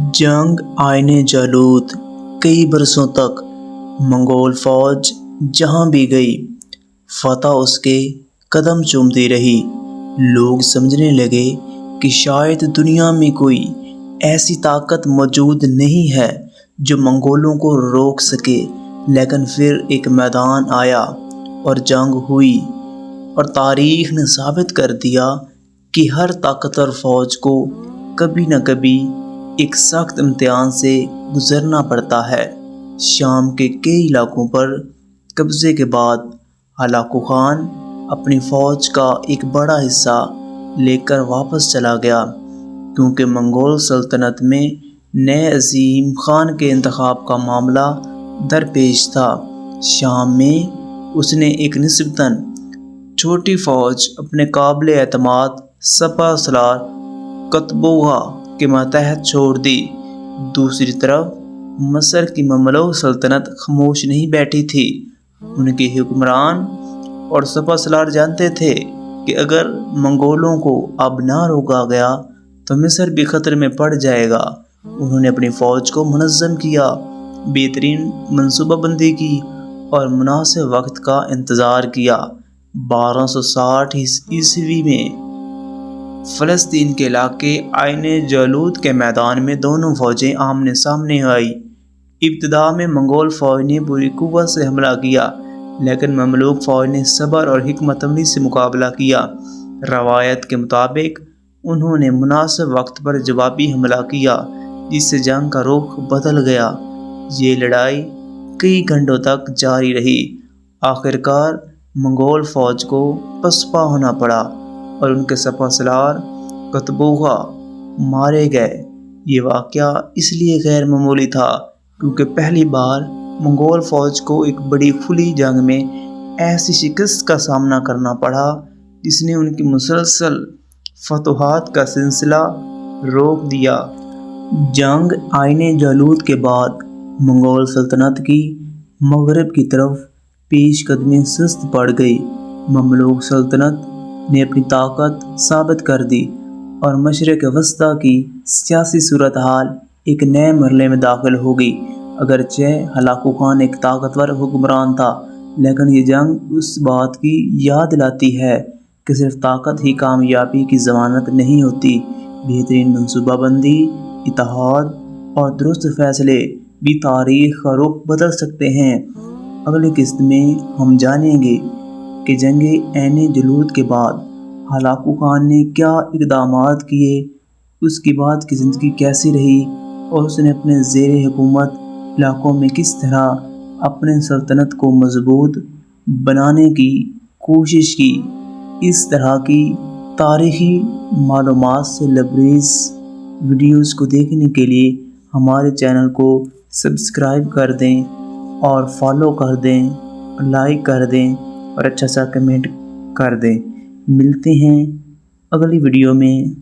जंग आईने जालूत। कई बरसों तक मंगोल फौज जहां भी गई फतह उसके कदम चूमती रही। लोग समझने लगे कि शायद दुनिया में कोई ऐसी ताकत मौजूद नहीं है जो मंगोलों को रोक सके। लेकिन फिर एक मैदान आया और जंग हुई, और तारीख ने साबित कर दिया कि हर ताकतवर फौज को कभी न कभी एक सख्त इम्तिहान से गुजरना पड़ता है। शाम के कई इलाकों पर कब्जे के बाद हलाकू खान अपनी फौज का एक बड़ा हिस्सा लेकर वापस चला गया, क्योंकि मंगोल सल्तनत में नए अजीम खान के इंतखाब का मामला दरपेश था। शाम में उसने एक निस्बतन छोटी फौज अपने काबिल एतमाद सपा सलार कतबोगा के मातहत छोड़ दी। दूसरी तरफ मसर की ममलूक सल्तनत खामोश नहीं बैठी थी। उनके हुक्मरान और सपा सलार जानते थे कि अगर मंगोलों को अब ना रोका गया तो मिस्र भी खतरे में पड़ जाएगा। उन्होंने अपनी फौज को मुनज़्ज़म किया, बेहतरीन मनसूबाबंदी की और मुनासिब वक्त का इंतज़ार किया। 1260 ईस्वी में फ़लस्तीन के इलाके आईने जालूत के मैदान में दोनों फौजें आमने सामने आई। इब्तिदा में मंगोल फौज ने पूरी कुव्वत से हमला किया, लेकिन ममलूक फौज ने सब्र और हिकमत अमली से मुकाबला किया। रवायत के मुताबिक उन्होंने मुनासिब वक्त पर जवाबी हमला किया, जिससे जंग का रुख बदल गया। ये लड़ाई कई घंटों तक जारी रही। आखिरकार मंगोल फौज को पसपा होना पड़ा और उनके सपा सलार कतबोगा मारे गए। ये वाक़या इसलिए गैर मामूली था क्योंकि पहली बार मंगोल फौज को एक बड़ी खुली जंग में ऐसी शिकस्त का सामना करना पड़ा जिसने उनकी मुसलसल फतवाहत का सिलसिला रोक दिया। जंग आईने जालूत के बाद मंगोल सल्तनत की मगरब की तरफ पेश कदमी सुस्त पड़ गई। ममलूक सल्तनत ने अपनी ताकत साबित कर दी और मशरिक़ वस्ता की सियासी सूरत हाल एक नए मरहले में दाखिल हो गई। अगरचे हलाकू खान एक ताकतवर हुक्मरान था, लेकिन ये जंग उस बात की याद दिलाती है कि सिर्फ ताकत ही कामयाबी की ज़मानत नहीं होती। बेहतरीन मनसूबाबंदी, इत्तेहाद और दुरुस्त फैसले भी तारीख़ का रुख बदल सकते हैं। अगली किस्त में हम जानेंगे कि जंगे आईने जालूत के बाद हलाकू खान ने क्या इक़दामात किए, उसकी बाद की ज़िंदगी कैसी रही और उसने अपने ज़ेरे हुकूमत इलाकों में किस तरह अपने सल्तनत को मजबूत बनाने की कोशिश की। इस तरह की तारीख़ी मालूमात से लबरेज़ वीडियोज़ को देखने के लिए हमारे चैनल को सब्सक्राइब कर दें और फॉलो कर दें, लाइक कर दें और अच्छा सा कमेंट कर दें। मिलते हैं अगली वीडियो में।